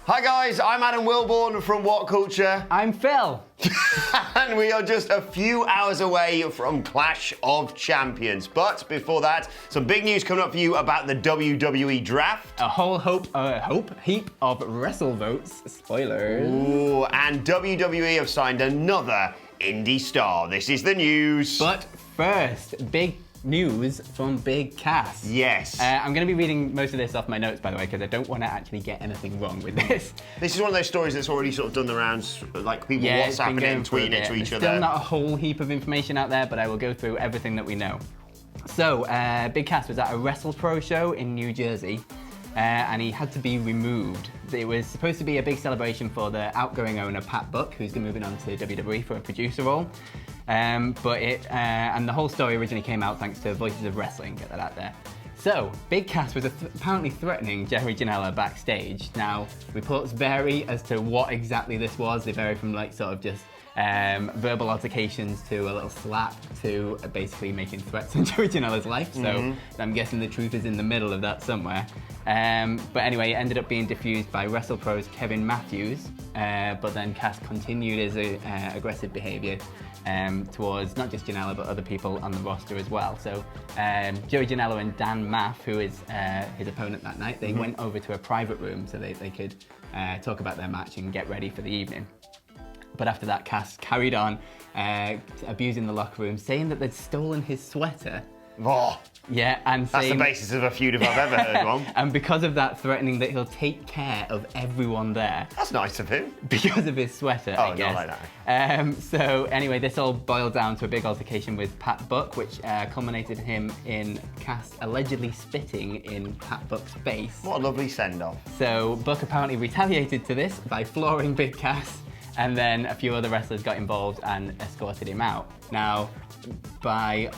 Hi guys, I'm Adam Wilborn from WhatCulture. I'm Phil. And we are just a few hours away from Clash of Champions. But before that, some big news coming up for you about the WWE Draft. A whole heap of wrestle votes. Spoilers. Ooh, and WWE have signed another indie star. This is the news. But first, big news from Big Cass. Yes. I'm going to be reading most of this off my notes, by the way, because I don't want to actually get anything wrong with this. This is one of those stories that's already sort of done the rounds, like people WhatsApping it and tweeting it to each other. Still not a whole heap of information out there, but I will go through everything that we know. So, Big Cass was at a WrestlePro show in New Jersey, and he had to be removed. It was supposed to be a big celebration for the outgoing owner, Pat Buck, who's moving on to WWE for a producer role. And the whole story originally came out thanks to Voices of Wrestling, get that out there. So, Big Cass was apparently threatening Jerry Janela backstage. Now, reports vary as to what exactly this was. They vary from like sort of just verbal altercations to a little slap to basically making threats on Jerry Janela's life. So I'm guessing the truth is in the middle of that somewhere. But anyway, it ended up being diffused by WrestlePro's Kevin Matthews. But then Cass continued his aggressive behavior towards not just Janela but other people on the roster as well. So Joey Janela and Dan Maff, who is his opponent that night, they went over to a private room so they could talk about their match and get ready for the evening. But after that, Cass carried on abusing the locker room, saying that they'd stolen his sweater. Oh, yeah, and that's the basis of a feud if I've ever heard one. And because of that, threatening that he'll take care of everyone there. That's nice of him. Because of his sweater, I guess. Not like that. So anyway, this all boiled down to a big altercation with Pat Buck, which culminated him in Cass allegedly spitting in Pat Buck's face. What a lovely send-off. So Buck apparently retaliated to this by flooring Big Cass, and then a few other wrestlers got involved and escorted him out. Now, by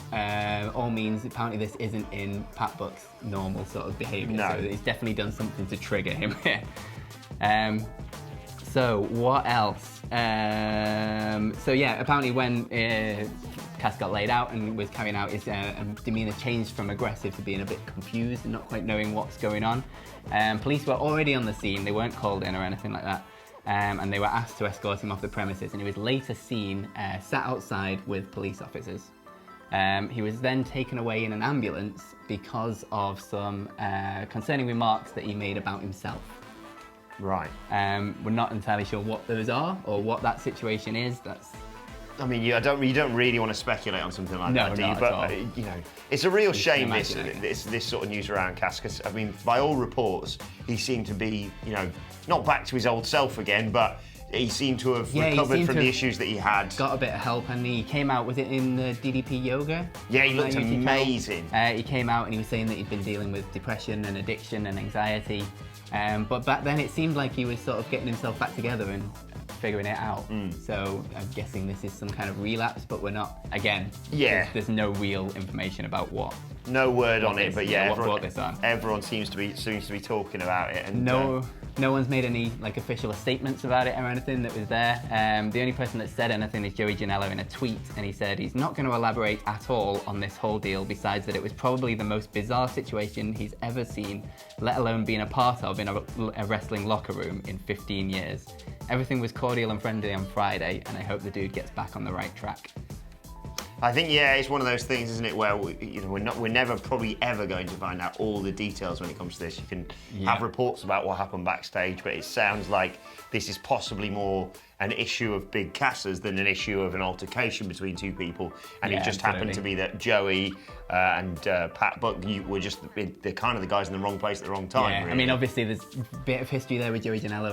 all means, apparently this isn't in Pat Buck's normal sort of behaviour. No. So he's definitely done something to trigger him here. So what else? So yeah, apparently when Cass got laid out and was carrying out his demeanour changed from aggressive to being a bit confused and not quite knowing what's going on. Police were already on the scene. They weren't called in or anything like that. And they were asked to escort him off the premises, and he was later seen sat outside with police officers. He was then taken away in an ambulance because of some concerning remarks that he made about himself. Right. We're not entirely sure what those are or what that situation is. I mean, you don't really want to speculate on something like that, do you? Not But at all. you know, it's a real shame imagine this sort of news around Cass, because I mean, by all reports, he seemed to be, you know, not back to his old self again, but he seemed to have recovered from the issues that he had. Got a bit of help, and he came out, was it in the DDP yoga? Yeah, he looked amazing. He came out and he was saying that he'd been dealing with depression and addiction and anxiety. But back then it seemed like he was sort of getting himself back together and figuring it out. So I'm guessing this is some kind of relapse, but we're not, again, there's no real information about what. No word on it, but yeah, what brought this on. Everyone seems to be talking about it. And no one's made any like official statements about it or anything that was there. The only person that said anything is Joey Janela in a tweet, and he said he's not going to elaborate at all on this whole deal, besides that it was probably the most bizarre situation he's ever seen, let alone been a part of in a wrestling locker room in 15 years. Everything was cordial and friendly on Friday, and I hope the dude gets back on the right track. I think, yeah, it's one of those things, isn't it, where we're never probably ever going to find out all the details when it comes to this. You can have reports about what happened backstage, but it sounds like this is possibly more an issue of Big Cass's than an issue of an altercation between two people. And it just happened to be that Joey and Pat Buck were just the kind of the guys in the wrong place at the wrong time. Yeah, really. I mean, obviously there's a bit of history there with Joey Janela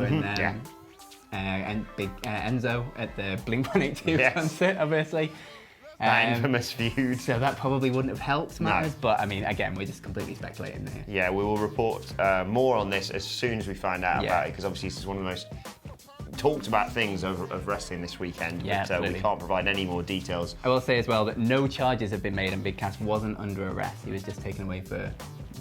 and Big Enzo at the Blink-182 concert, obviously. That infamous feud. So that probably wouldn't have helped matters, but I mean, again, we're just completely speculating here. Yeah, we will report more on this as soon as we find out about it, because obviously this is one of the most talked about things of wrestling this weekend, but we can't provide any more details. I will say as well that no charges have been made and Big Cass wasn't under arrest. He was just taken away for,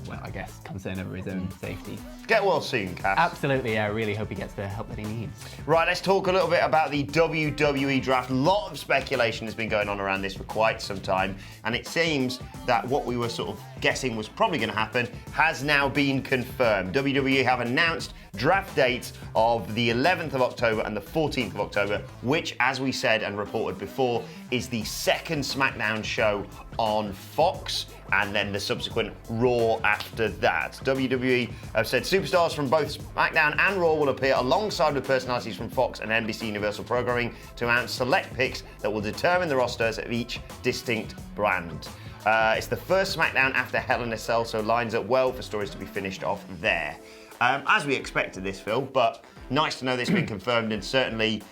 well, I guess, concern over his own safety. Get well soon, Cass. Absolutely, I really hope he gets the help that he needs. Right, let's talk a little bit about the WWE Draft. A lot of speculation has been going on around this for quite some time, and it seems that what we were sort of guessing was probably going to happen has now been confirmed. WWE have announced draft dates of the 11th of October and the 14th of October, which, as we said and reported before, is the second SmackDown show on Fox, and then the subsequent Raw after that. WWE have said superstars from both SmackDown and Raw will appear alongside with personalities from Fox and NBC Universal Programming to announce select picks that will determine the rosters of each distinct brand. It's the first SmackDown after Hell in a Cell, so lines up well for stories to be finished off there. As we expected this, Phil, but nice to know this has been confirmed, and certainly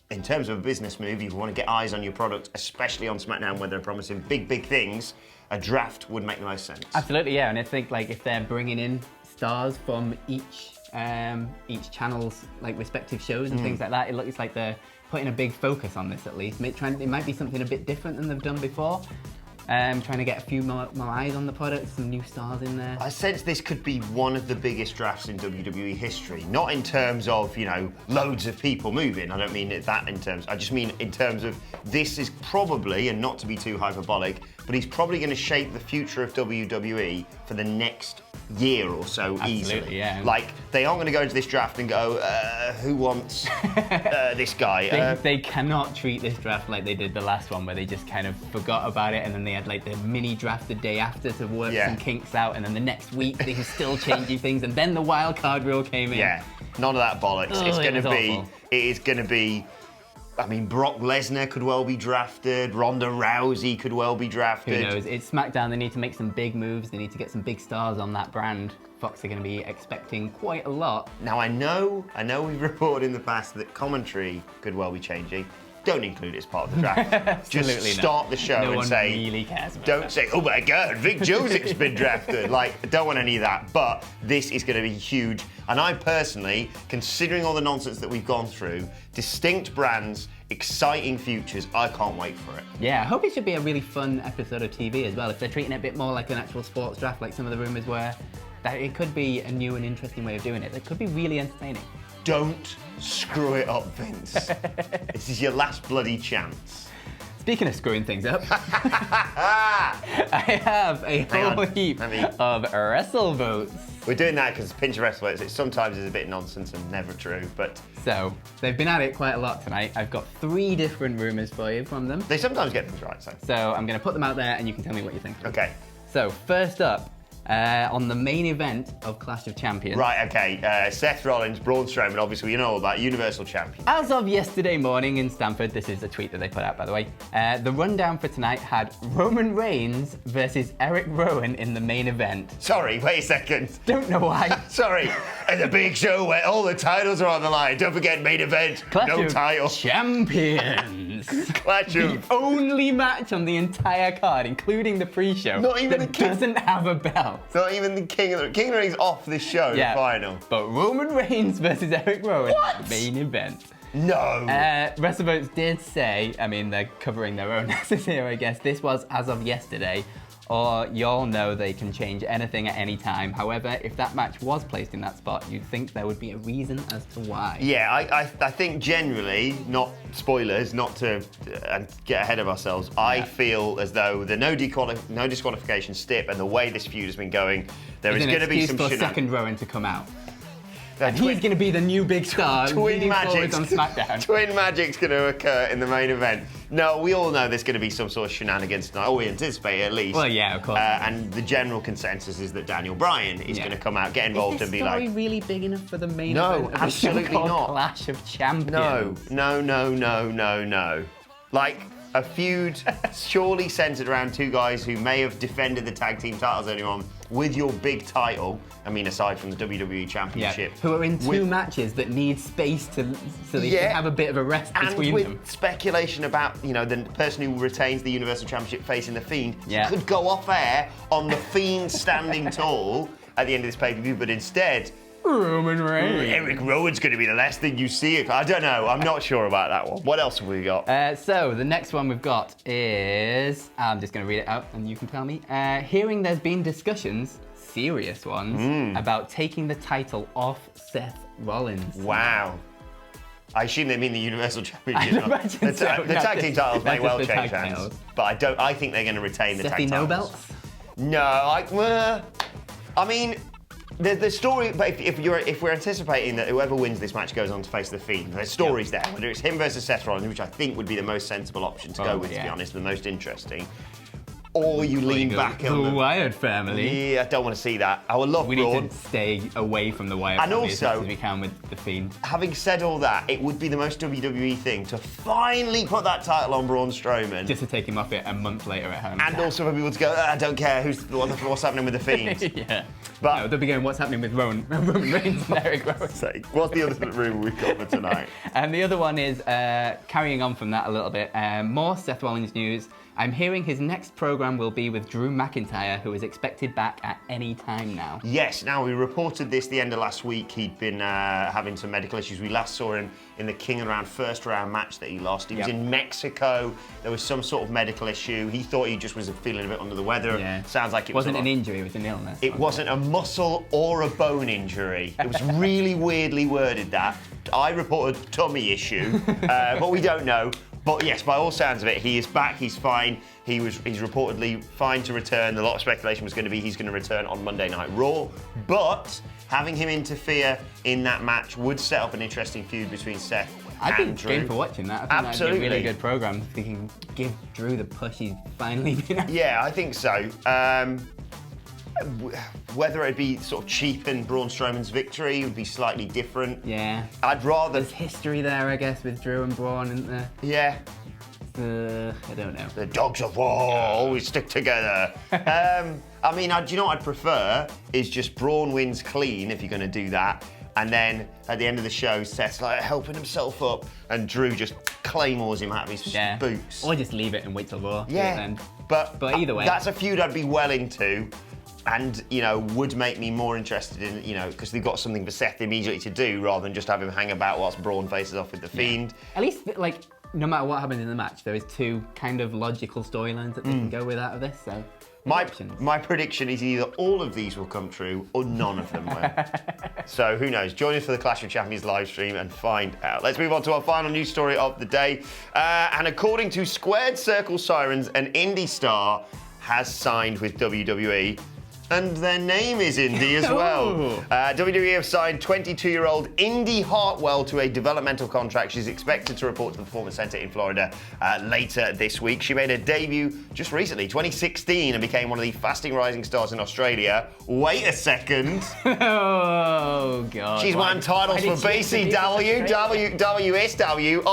in terms of a business move, if you want to get eyes on your product, especially on SmackDown where they're promising big things, a draft would make the most sense. Absolutely, yeah, and I think like if they're bringing in stars from each channel's like respective shows and things like that, it looks like they're putting a big focus on this at least. It might be something a bit different than they've done before. Trying to get a few more eyes on the product, some new stars in there. I sense this could be one of the biggest drafts in WWE history. Not in terms of, loads of people moving. I don't mean that in terms, I just mean in terms of this is probably, and not to be too hyperbolic, but he's probably going to shape the future of WWE for the next year or so. Absolutely, easily. Yeah. Like, they aren't going to go into this draft and go, who wants this guy? They cannot treat this draft like they did the last one, where they just kind of forgot about it, and then they had like the mini draft the day after to work some kinks out, and then the next week they were still changing things, and then the wild card rule came in. Yeah, none of that bollocks. It is going to be. I mean, Brock Lesnar could well be drafted. Ronda Rousey could well be drafted. Who knows? It's SmackDown. They need to make some big moves. They need to get some big stars on that brand. Fox are going to be expecting quite a lot. Now, I know we've reported in the past that commentary could well be changing. Don't include it as part of the draft. Just start the show and say, really cares about don't say, oh my God, Vic Joseph's been drafted. Like, don't want any of that. But this is going to be huge. And I personally, considering all the nonsense that we've gone through, distinct brands, exciting futures, I can't wait for it. Yeah, I hope it should be a really fun episode of TV as well. If they're treating it a bit more like an actual sports draft, like some of the rumours were, that it could be a new and interesting way of doing it. That could be really entertaining. Don't screw it up, Vince. This is your last bloody chance. Speaking of screwing things up, I have a whole heap of wrestle votes. We're doing that because pinch of wrestle votes. It sometimes is a bit nonsense and never true, but... So, they've been at it quite a lot tonight. I've got 3 different rumours for you from them. They sometimes get things right, so... So, I'm going to put them out there and you can tell me what you think. Okay. So, first up, on the main event of Clash of Champions. Right, okay. Seth Rollins, Braun Strowman, obviously we know all about Universal Champion. As of yesterday morning in Stamford, this is a tweet that they put out, by the way, the rundown for tonight had Roman Reigns versus Eric Rowan in the main event. Sorry, wait a second. Don't know why. Sorry. It's a big show where all the titles are on the line. Don't forget, main event, Clash no of title. Champions. Clash of... The only match on the entire card, including the pre-show, Not even that the king... doesn't have a belt. It's not even the King of the Ring's off this show, the final. But Roman Reigns versus Eric Rowan, main event. No. WrestleVotes did say, I mean, they're covering their own asses here, I guess. This was as of yesterday, or y'all know they can change anything at any time. However, if that match was placed in that spot, you'd think there would be a reason as to why. Yeah, I think generally, not spoilers, not to get ahead of ourselves, I feel as though the no disqualification stip and the way this feud has been going, there is going to be some for second Rowan to come out. And he's going to be the new big star leading forward on SmackDown. Twin Magic's going to occur in the main event. No, we all know there's going to be some sort of shenanigans tonight, or we anticipate at least. Well, yeah, of course. And the general consensus is that Daniel Bryan is going to come out, get involved, and be like... Is this story really big enough for the main event? No, absolutely not. Clash of Champions. No. Like, a feud surely centered around 2 guys who may have defended the tag team titles earlier on with your big title. I mean, aside from the WWE Championship. Yeah, who are in 2 matches that need space so they can have a bit of a rest between them. And with speculation about, the person who retains the Universal Championship facing The Fiend could go off air on The Fiend standing tall at the end of this pay-per-view, but instead... Roman Reigns. Eric Rowan's going to be the last thing you see. I don't know. I'm not sure about that one. What else have we got? So the next one we've got is... I'm just going to read it out and you can tell me. Hearing there's been discussions, serious ones, about taking the title off Seth Rollins. Wow. I assume they mean the Universal Championship. I imagine so. The tag team titles may well change hands. But I think they're going to retain the tag titles. No belts? No, I mean... The story, but if we're anticipating that whoever wins this match goes on to face the Fiend, there's stories there. Whether it's him versus Seth Rollins, which I think would be the most sensible option to go with, to be honest, the most interesting. Or you lean back on the Wyatt family. Yeah, I don't want to see that. I would love Braun. We need to stay away from the Wyatt family as much as we can with the Fiend. Having said all that, it would be the most WWE thing to finally put that title on Braun Strowman. Just to take him off it a month later at home. And also for people to go, I don't care what's happening with the Fiend. Yeah. But no, they'll be going, what's happening with Roman Reigns and Eric Rowan? What's the other rumour we've got for tonight? And the other one is, carrying on from that a little bit, more Seth Rollins news. I'm hearing his next program will be with Drew McIntyre, who is expected back at any time now. Yes, now we reported this the end of last week. He'd been having some medical issues. We last saw him in the King of the Round first round match that he lost. He was in Mexico. There was some sort of medical issue. He thought he just was feeling a bit under the weather. Yeah. Sounds like it wasn't an injury, it was an illness. It wasn't a muscle or a bone injury. It was really weirdly worded that. I reported tummy issue, but we don't know. But yes, by all sounds of it, he is back, he's fine. He's reportedly fine to return. A lot of speculation was going to be he's going to return on Monday Night Raw. But having him interfere in that match would set up an interesting feud between Seth and Drew. I'd be game for watching that. I think Absolutely. That'd be a really good program. If he can give Drew the push he's finally been at. Yeah, I think so. Whether it'd be sort of cheapen Braun Strowman's victory would be slightly different. Yeah. I'd rather... There's history there, I guess, with Drew and Braun, isn't there? Yeah. I don't know. The dogs of war always stick together. I mean, do you know what I'd prefer? Is just Braun wins clean, if you're going to do that. And then at the end of the show, Seth's like helping himself up, and Drew just claymores him out of his boots. Or just leave it and wait till Raw. Yeah. But either way. That's a feud I'd be well into. And, would make me more interested in, because they've got something for Seth immediately to do rather than just have him hang about whilst Braun faces off with the Fiend. At least, no matter what happens in the match, there is two kind of logical storylines that they can go with out of this, so... My prediction is either all of these will come true or none of them will. So who knows? Join us for the Clash of Champions live stream and find out. Let's move on to our final news story of the day. And according to Squared Circle Sirens, an indie star has signed with WWE. And their name is Indy as well. WWE have signed 22-year-old Indy Hartwell to a developmental contract. She's expected to report to the Performance Center in Florida later this week. She made her debut just recently, 2016, and became one of the fastest rising stars in Australia. Wait a second. Oh, God. She's won titles for BCW, WSW,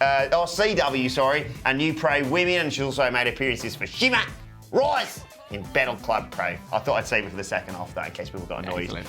RCW, and New Pro Women, and she's also made appearances for Shima, Royce, in Battle Club Pro. I thought I'd save it for the second half of that in case people got annoyed.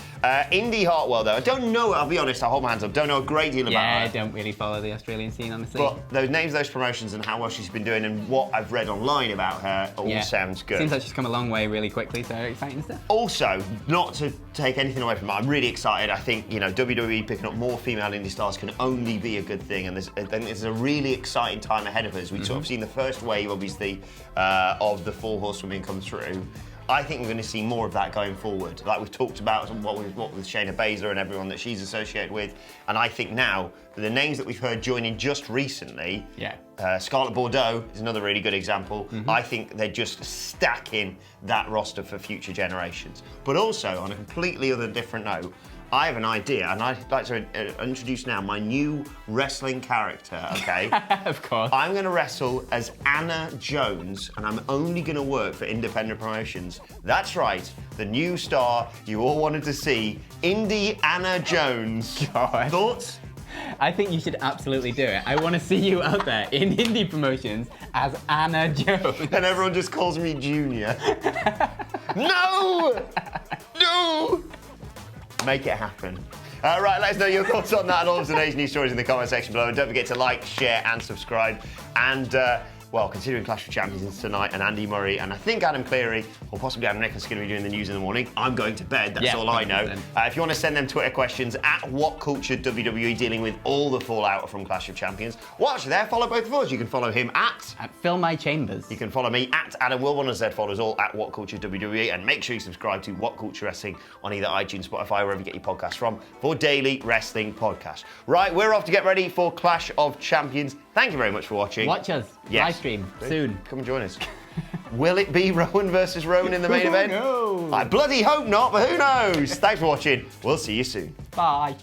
Indy Hartwell, though, I don't know, I'll be honest, I'll hold my hands up, don't know a great deal about her. Yeah, I don't really follow the Australian scene, honestly. But those names, those promotions, and how well she's been doing, and what I've read online about her, all sounds good. Seems like she's come a long way really quickly, so exciting stuff. Also, not to take anything away from it, I'm really excited. I think, WWE picking up more female indie stars can only be a good thing, and there's a really exciting time ahead of us. We've sort of seen the first wave, obviously, of the Four Horsewomen come through. I think we're going to see more of that going forward. Like we've talked about what with Shayna Baszler and everyone that she's associated with. And I think now, the names that we've heard joining just recently, Scarlett Bordeaux is another really good example. I think they're just stacking that roster for future generations. But also, on a completely other different note, I have an idea, and I'd like to introduce now my new wrestling character, okay? Of course. I'm going to wrestle as Anna Jones, and I'm only going to work for independent promotions. That's right, the new star you all wanted to see, Indie Anna Jones. God. Thoughts? I think you should absolutely do it. I want to see you out there in indie promotions as Anna Jones. And everyone just calls me Junior. No! No! Make it happen. Right, let us know your thoughts on that and all of today's news stories in the comment section below. And don't forget to like, share, and subscribe. And, considering Clash of Champions tonight and Andy Murray and I think Adam Cleary or possibly Adam Nicholas are going to be doing the news in the morning, I'm going to bed. That's all I know. If you want to send them Twitter questions at WhatCulture WWE, dealing with all the fallout from Clash of Champions. While you're there, follow both of us. You can follow him at Fill My Chambers. You can follow me at Adam Wilborn, as follow us all at WhatCulture WWE, and make sure you subscribe to WhatCulture Wrestling on either iTunes, Spotify, wherever you get your podcasts from, for daily wrestling podcasts. Right, we're off to get ready for Clash of Champions. Thank you very much for watching. Watch us. Live stream soon. Come and join us. Will it be Rowan versus Roman in the main event? No. I bloody hope not, but who knows? Thanks for watching. We'll see you soon. Bye.